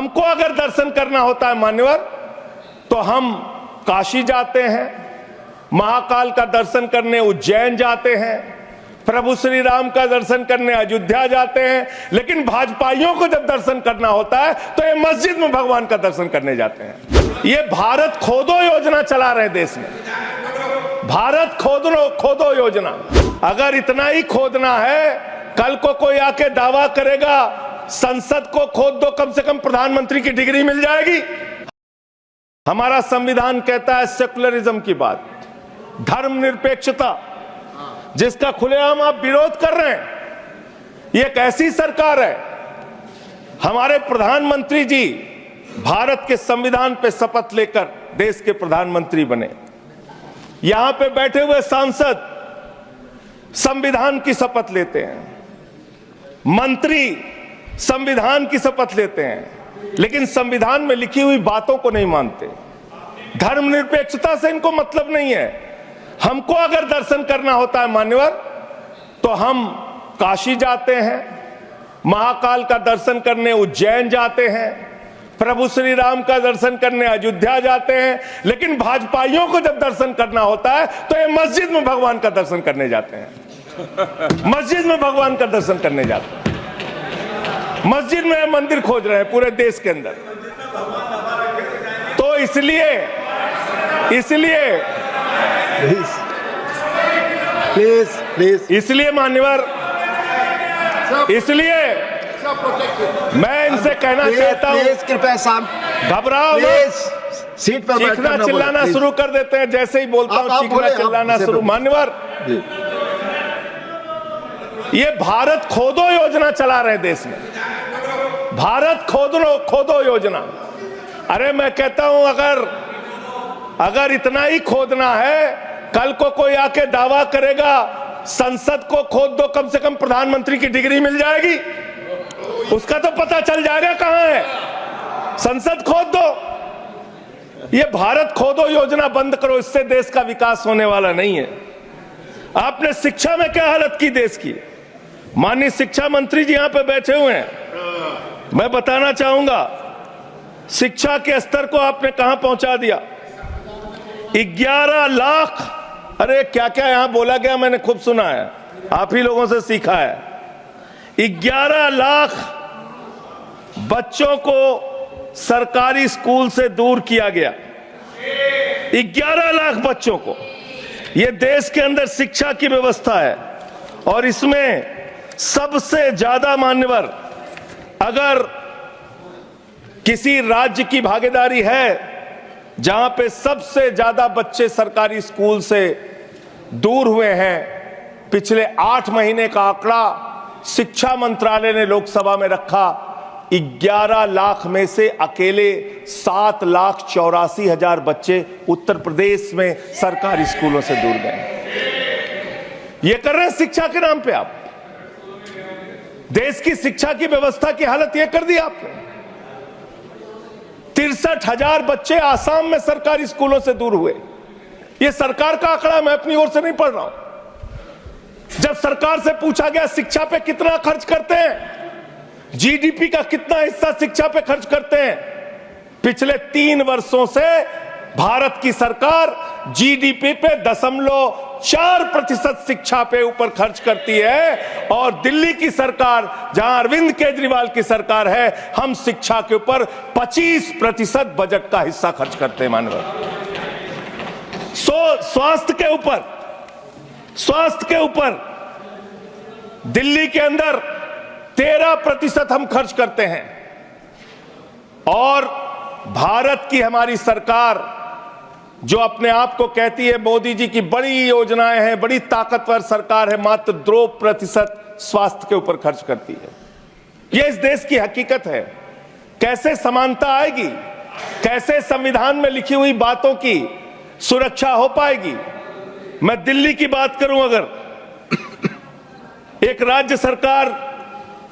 हमको अगर दर्शन करना होता है मान्यवर, तो हम काशी जाते हैं, महाकाल का दर्शन करने उज्जैन जाते हैं, प्रभु श्री राम का दर्शन करने अयोध्या जाते हैं। लेकिन भाजपाइयों को जब दर्शन करना होता है तो ये मस्जिद में भगवान का दर्शन करने जाते हैं। ये भारत खोदो योजना चला रहे देश में, भारत खोदो योजना। अगर इतना ही खोदना है, कल को कोई आके दावा करेगा संसद को खोद दो, कम से कम प्रधानमंत्री की डिग्री मिल जाएगी। हमारा संविधान कहता है सेकुलरिज्म की बात, धर्मनिरपेक्षता, जिसका खुलेआम आप विरोध कर रहे हैं। ये एक ऐसी सरकार है, हमारे प्रधानमंत्री जी भारत के संविधान पे शपथ लेकर देश के प्रधानमंत्री बने। यहां पे बैठे हुए सांसद संविधान की शपथ लेते हैं, मंत्री संविधान की शपथ लेते हैं, लेकिन संविधान में लिखी हुई बातों को नहीं मानते। धर्मनिरपेक्षता से इनको मतलब नहीं है। हमको अगर दर्शन करना होता है मान्यवर, तो हम काशी जाते हैं, महाकाल का दर्शन करने उज्जैन जाते हैं, प्रभु श्री राम का दर्शन करने अयोध्या जाते हैं। लेकिन भाजपाइयों को जब दर्शन करना होता है तो ये मस्जिद में भगवान का दर्शन करने जाते हैं, मस्जिद में भगवान का दर्शन करने जाते हैं। मस्जिद में मंदिर खोज रहे हैं पूरे देश के अंदर। तो इसलिए इसलिए मान्यवर, इसलिए मैं इनसे कहना चाहता हूं, कृपया घबराओ मत, सीट पर चीखना चिल्लाना शुरू कर देते हैं। जैसे ही बोलता हूं चीखना चिल्लाना शुरू। मान्यवर, ये भारत खोदो योजना चला रहे देश में, भारत खोदो योजना। अरे मैं कहता हूं अगर इतना ही खोदना है, कल को कोई आके दावा करेगा संसद को खोद दो, कम से कम प्रधानमंत्री की डिग्री मिल जाएगी। उसका तो पता चल जाएगा कहां है, संसद खोद दो। ये भारत खोदो योजना बंद करो, इससे देश का विकास होने वाला नहीं है। आपने शिक्षा में क्या हालत की देश की, माननीय शिक्षा मंत्री जी यहां पे बैठे हुए हैं। मैं बताना चाहूंगा शिक्षा के स्तर को आपने कहां पहुंचा दिया। 11 लाख, अरे क्या क्या यहां बोला गया, मैंने खूब सुना है, आप ही लोगों से सीखा है। 11 लाख बच्चों को सरकारी स्कूल से दूर किया गया, 11 लाख बच्चों को। यह देश के अंदर शिक्षा की व्यवस्था है, और इसमें सबसे ज्यादा मान्यवर, अगर किसी राज्य की भागीदारी है जहां पे सबसे ज्यादा बच्चे सरकारी स्कूल से दूर हुए हैं, पिछले 8 महीने का आंकड़ा शिक्षा मंत्रालय ने लोकसभा में रखा, 11 लाख में से अकेले 7,84,000 बच्चे उत्तर प्रदेश में सरकारी स्कूलों से दूर गए। ये कर रहे हैं शिक्षा के नाम पे आप। देश की शिक्षा की व्यवस्था की हालत यह कर दी आपने। 63,000 बच्चे आसाम में सरकारी स्कूलों से दूर हुए। यह सरकार का आंकड़ा, मैं अपनी ओर से नहीं पढ़ रहा हूं। जब सरकार से पूछा गया शिक्षा पे कितना खर्च करते हैं, जीडीपी का कितना हिस्सा शिक्षा पे खर्च करते हैं, पिछले 3 वर्षों से भारत की सरकार जीडीपी पे 0.4% शिक्षा पे ऊपर खर्च करती है। और दिल्ली की सरकार, जहां अरविंद केजरीवाल की सरकार है, हम शिक्षा के ऊपर 25% बजट का हिस्सा खर्च करते हैं मानव। स्वास्थ्य के ऊपर दिल्ली के अंदर 13% हम खर्च करते हैं। और भारत की हमारी सरकार जो अपने आप को कहती है मोदी जी की बड़ी योजनाएं हैं, बड़ी ताकतवर सरकार है, मात्र 2% स्वास्थ्य के ऊपर खर्च करती है। यह इस देश की हकीकत है। कैसे समानता आएगी, कैसे संविधान में लिखी हुई बातों की सुरक्षा हो पाएगी। मैं दिल्ली की बात करूं, अगर एक राज्य सरकार,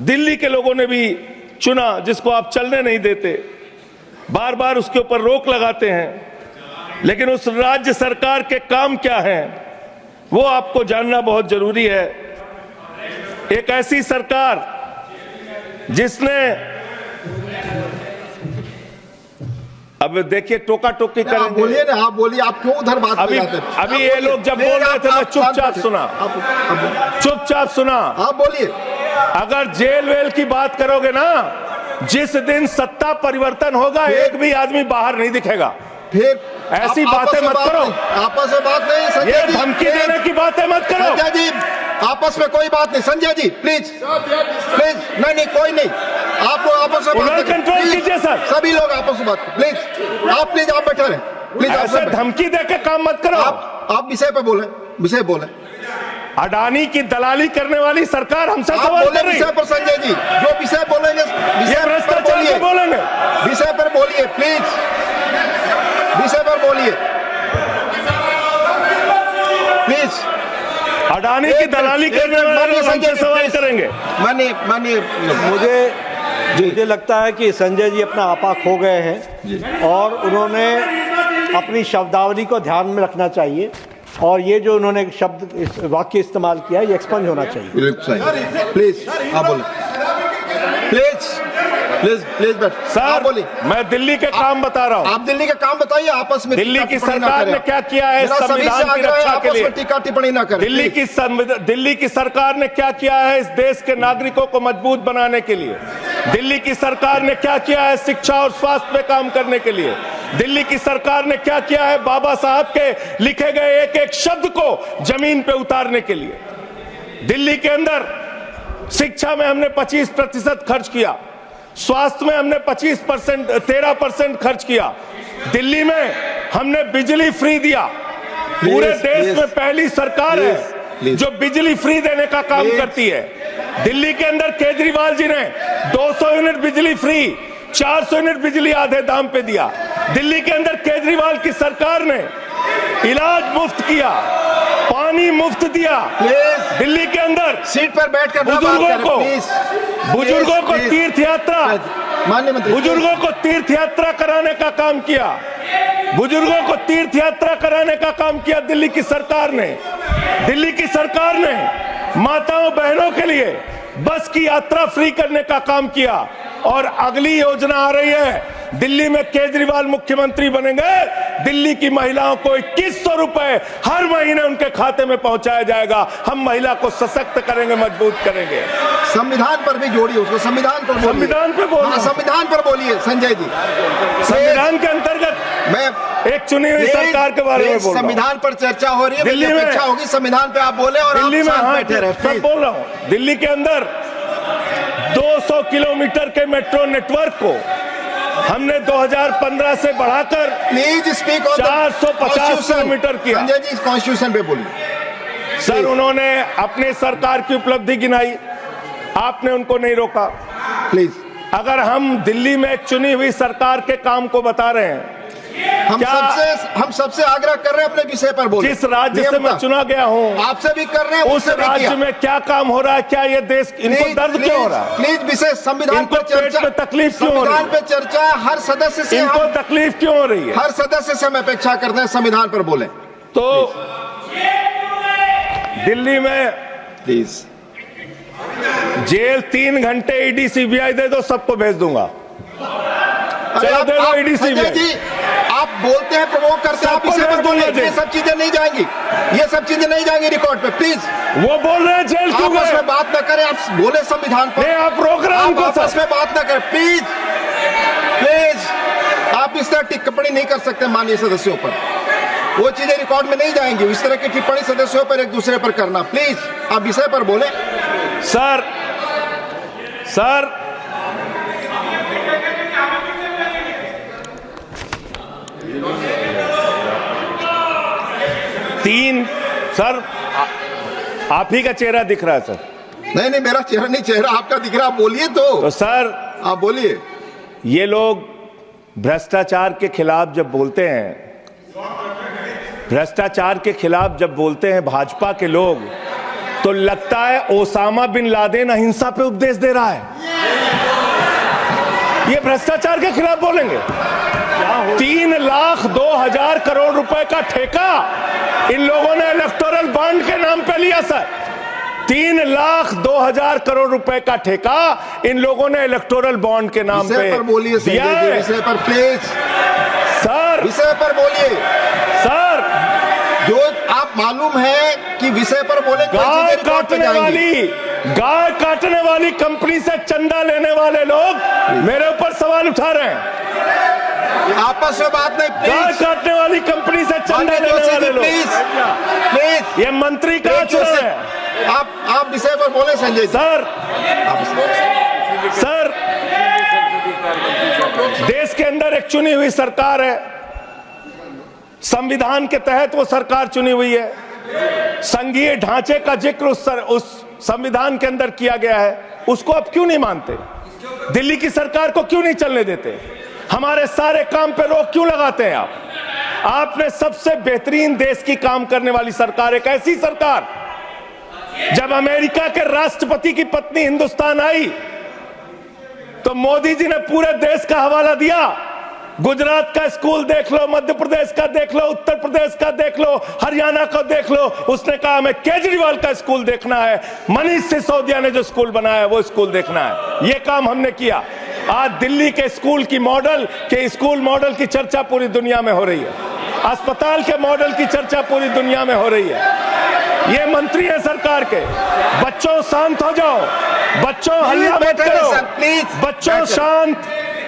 दिल्ली के लोगों ने भी चुना जिसको आप चलने नहीं देते, बार बार उसके ऊपर रोक लगाते हैं, लेकिन उस राज्य सरकार के काम क्या हैं वो आपको जानना बहुत जरूरी है। एक ऐसी सरकार जिसने अब देखिए टोका टोकी करेंगे। आप बोलिए ना, आप बोलिए, आप क्यों उधर बात अभी जाते हैं? अभी ये लोग जब बोल रहे थे मैं चुपचाप सुना, चुपचाप सुना। आप बोलिए। अगर जेल वेल की बात करोगे ना, जिस दिन सत्ता परिवर्तन होगा एक भी आदमी बाहर नहीं दिखेगा। फिर ऐसी बातें मत करो, आपस में बात नहीं। संजय ये जी, धमकी देने की बातें मत करो। संजय जी, आपस में कोई बात नहीं। संजय जी प्लीज प्लीज, नहीं कोई नहीं, आप लोग आपस में बात कंट्रोल कीजिए सर। सभी लोग आपस में बात प्लीज, प्लीज आप बैठे रहे प्लीज। ऐसे धमकी देके काम मत करो। आप विषय पे बोले, विषय बोले। अडानी की दलाली करने वाली सरकार हमसे सवाल कर रही है। विषय पर संजय जी जो विषय बोलेंगे, ये भ्रष्टाचार पे बोलेंगे, विषय पर बोलिए प्लीज, विषय पर बोलिए प्लीज। अडानी की दलाली करने वाले लोग हमसे सवाल करेंगे। मानिए मुझे लगता है कि संजय जी अपना आपा खो गए हैं और उन्होंने अपनी शब्दावली को ध्यान में रखना चाहिए और ये जो उन्होंने शब्द वाक्य इस्तेमाल किया ये एक्सपंज होना चाहिए। प्लीज आप बोले, प्लीज प्लीज प्लीज बैठ। सर बोलिए, मैं दिल्ली के काम बता रहा हूँ। आप दिल्ली के काम बताइए, आपस में दिल्ली की सरकार ने क्या किया है संविधान की रक्षा के लिए? टीका टिप्पणी ना करें। दिल्ली की सरकार ने क्या किया है इस देश के नागरिकों को मजबूत बनाने के लिए? दिल्ली की सरकार ने क्या किया है शिक्षा और स्वास्थ्य पे काम करने के लिए? दिल्ली की सरकार ने क्या किया है बाबा साहब के लिखे गए एक एक शब्द को जमीन पे उतारने के लिए? दिल्ली के अंदर शिक्षा में हमने 25% खर्च किया, स्वास्थ्य में हमने 13% खर्च किया, दिल्ली में हमने बिजली फ्री दिया। पूरे देश में पहली सरकार है जो बिजली फ्री देने का काम करती है। दिल्ली के अंदर केजरीवाल जी ने 200 यूनिट बिजली फ्री, 400 यूनिट बिजली आधे दाम पे दिया। दिल्ली के अंदर केजरीवाल की सरकार ने इलाज मुफ्त किया, पानी मुफ्त दिया। दिल्ली के अंदर सीट पर बैठकर बुजुर्गों को तीर्थ यात्रा, माननीय मंत्री, बुजुर्गों को तीर्थ यात्रा कराने का काम किया, बुजुर्गों को तीर्थ यात्रा कराने का काम किया दिल्ली की सरकार ने। दिल्ली की सरकार ने माताओं बहनों के लिए बस की यात्रा फ्री करने का काम किया और अगली योजना आ रही है। दिल्ली में केजरीवाल मुख्यमंत्री बनेंगे, दिल्ली की महिलाओं को 2100 रुपए हर महीने उनके खाते में पहुंचाया जाएगा। हम महिला को सशक्त करेंगे, मजबूत करेंगे। संविधान पर भी जोड़िए उसको, संविधान पर बोलिए। संविधान पे बोलिए, संविधान पर बोलिए संजय जी। संविधान के अंतर्गत मैं एक चुनी हुई सरकार के बारे में बोल रहा हूं। संविधान पर चर्चा हो रही है, दिल्ली में चर्चा होगी, संविधान पे आप बोले और दिल्ली में बैठे रहे। मैं बोल रहा हूं, दिल्ली के अंदर 200 किलोमीटर के मेट्रो नेटवर्क को हमने 2015 से बढ़ाकर प्लीज स्पीक ऑन 450 किलोमीटर किया। संजय जी कॉन्स्टिट्यूशन पे बोलिए। सर उन्होंने अपनी सरकार की उपलब्धि गिनाई, आपने उनको नहीं रोका। प्लीज, अगर हम दिल्ली में एक चुनी हुई सरकार के काम को बता रहे हैं, हम सबसे आग्रह कर रहे हैं अपने विषय पर बोलिए। जिस राज्य से मैं चुना गया हूं आपसे भी कर रहे हैं, उस राज्य में क्या काम हो रहा है, क्या ये देश इनको दर्द क्यों हो रहा है? प्लीज विषय संविधान पर चर्चा, तकलीफ क्यों हो रही है? संविधान पे चर्चा हर सदस्य से, इनको तकलीफ क्यों हो रही है? हर सदस्य से हम अपेक्षा करते हैं संविधान पर बोले। तो दिल्ली में प्लीज जेल 3 घंटे ईडी सीबीआई दे दो, सबको भेज दूंगा। चलो दे दो ईडी सीबीआई। आप बोलते हैं, प्रवोक करते हैं, आप इसे पर बोलिए। ये सब चीजें नहीं जाएंगी, ये सब चीजें नहीं जाएंगी रिकॉर्ड पे। प्लीज, वो बोल रहे हैं जेल क्यों आपस में बात न करें, आप बोले संविधान पर। नहीं, आप रोक रहे हैं, आपस में बात न करें प्लीज। प्लीज, आप इस तरह टिप्पणी नहीं कर सकते माननीय सदस्यों पर, वो चीजें रिकॉर्ड में नहीं जाएंगी। इस तरह की टिप्पणी सदस्यों पर एक दूसरे पर करना, प्लीज आप विषय पर बोले। सर 3 सर आप ही का चेहरा दिख रहा है सर। नहीं मेरा चेहरा नहीं, चेहरा आपका दिख रहा, आप बोलिए तो सर आप बोलिए। ये लोग भ्रष्टाचार के खिलाफ जब बोलते हैं, भ्रष्टाचार के खिलाफ जब बोलते हैं भाजपा के लोग, तो लगता है ओसामा बिन लादेन अहिंसा पे उपदेश दे रहा है। ये भ्रष्टाचार के खिलाफ बोलेंगे। 3,02,000 करोड़ रुपए का ठेका इन लोगों ने इलेक्टोरल बॉन्ड के नाम पे लिया सर। 3,02,000 करोड़ रुपए का ठेका इन लोगों ने इलेक्टोरल बॉन्ड के नाम पे बोलिए दिया है। विषय पर प्लीज विषय पर बोलिए। सर, जो आप मालूम है कि विषय पर बोले गाय काटने वाली कंपनी से चंदा लेने वाले लोग मेरे ऊपर सवाल उठा रहे हैं। आपस में बात नहीं, गाय प्लीज। काटने वाली कंपनी से चंदा लेने वाले लोग, प्लीज प्लीज, ये मंत्री का आचरण है। आप विषय पर बोले संजय जी। सर, देश के अंदर एक चुनी हुई सरकार है, संविधान के तहत वो सरकार चुनी हुई है, संघीय ढांचे का जिक्र उस संविधान के अंदर किया गया है, उसको आप क्यों नहीं मानते? दिल्ली की सरकार को क्यों नहीं चलने देते? हमारे सारे काम पे रोक क्यों लगाते हैं आप? आपने सबसे बेहतरीन देश की काम करने वाली सरकार, एक ऐसी सरकार, जब अमेरिका के राष्ट्रपति की पत्नी हिंदुस्तान आई तो मोदी जी ने पूरे देश का हवाला दिया। गुजरात का स्कूल देख लो, मध्य प्रदेश का देख लो, उत्तर प्रदेश का देख लो, हरियाणा का देख लो। उसने कहा हमें केजरीवाल का स्कूल देखना है, मनीष सिसोदिया ने जो स्कूल बनाया है वो स्कूल देखना है। ये काम हमने किया। आज दिल्ली के स्कूल मॉडल की चर्चा पूरी दुनिया में हो रही है, अस्पताल के मॉडल की चर्चा पूरी दुनिया में हो रही है। ये मंत्री है सरकार के। बच्चों शांत हो जाओ, बच्चों हल्ला मत करो, बच्चों शांत,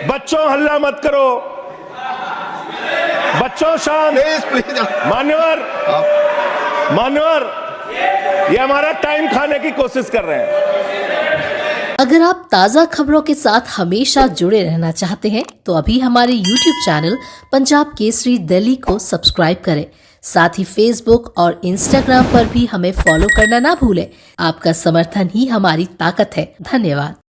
बच्चों हल्ला मत करो, बच्चों शांत। प्लीज मान्यवर, ये हमारा टाइम खाने की कोशिश कर रहे हैं। अगर आप ताज़ा खबरों के साथ हमेशा जुड़े रहना चाहते हैं तो अभी हमारे YouTube चैनल पंजाब केसरी दिल्ली को सब्सक्राइब करें। साथ ही Facebook और Instagram पर भी हमें फॉलो करना ना भूलें। आपका समर्थन ही हमारी ताकत है। धन्यवाद।